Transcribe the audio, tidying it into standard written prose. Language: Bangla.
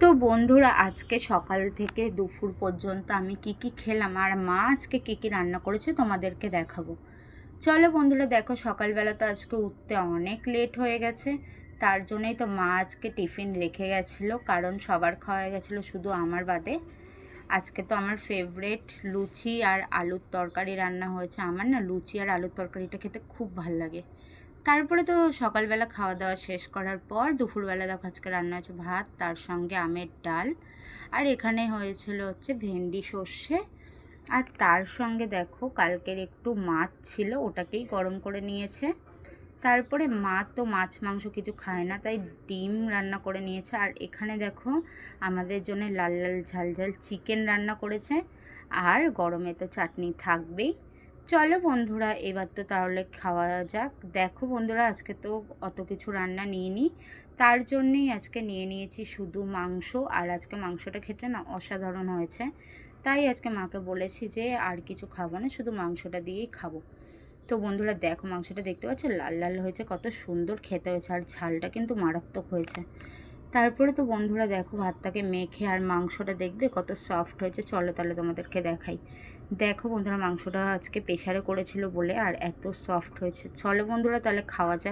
তো বন্ধুরা, আজকে সকাল থেকে দুপুর পর্যন্ত আমি কি কি খেলাম আর মা আজকে কি কি রান্না করেছে তোমাদেরকে দেখাবো। চলো বন্ধুরা, দেখো সকালবেলা তো আজকে উঠতে অনেক লেট হয়ে গেছে। তার জন্যই তো মা আজকে টিফিন রেখে গেছিলো, কারণ সবার খাওয়া গেছিলো শুধু আমার বাদে। আজকে তো আমার ফেভারেট লুচি আর আলুর তরকারি রান্না হয়েছে। আমার না লুচি আর আলুর তরকারিটা খেতে খুব ভাল লাগে। তারপরে তো সকালবেলা খাওয়া দাওয়া শেষ করার পর দুপুরবেলা দেখো আজকে রান্না হয়েছে ভাত, তার সঙ্গে আমের ডাল, আর এখানে হয়েছিল হচ্ছে ভেন্ডি সর্ষে। আর তার সঙ্গে দেখো কালকের একটু মাছ ছিল, ওটাকেই গরম করে নিয়েছে। তারপরে মা তো মাছ মাংস কিছু খায় না, তাই ডিম রান্না করে নিয়েছে। আর এখানে দেখো আমাদের জন্য লাল লাল ঝাল ঝাল চিকেন রান্না করেছে। আর গরমে তো চাটনি থাকবেই। চলো বন্ধুরা, এবার তো তাহলে খাওয়া যাক। দেখো বন্ধুরা, আজকে তো অত কিছু রান্না নিইনি, তার জন্যেই আজকে নিয়ে নিয়েছি শুধু মাংস। আর আজকে মাংসটা খেতে না অসাধারণ হয়েছে, তাই আজকে মাকে বলেছি যে আর কিছু খাবো না, শুধু মাংসটা দিয়েই খাবো। তো বন্ধুরা দেখো, মাংসটা দেখতে পাচ্ছ লাল লাল হয়েছে, কত সুন্দর খেতে হয়েছে, আর ঝালটা কিন্তু মারাত্মক হয়েছে। তারপরে তো বন্ধুরা দেখো ভাতটাকে মেখে আর মাংসটা দেখবে কত সফট হয়েছে। চলো তাহলে তোমাদেরকে দেখাই। দেখো বন্ধুরা, মাংসটা আজকে প্রেশারে করেছিল বলে আর এত সফট হয়েছে। চলো বন্ধুরা তাহলে খাওয়া যাক।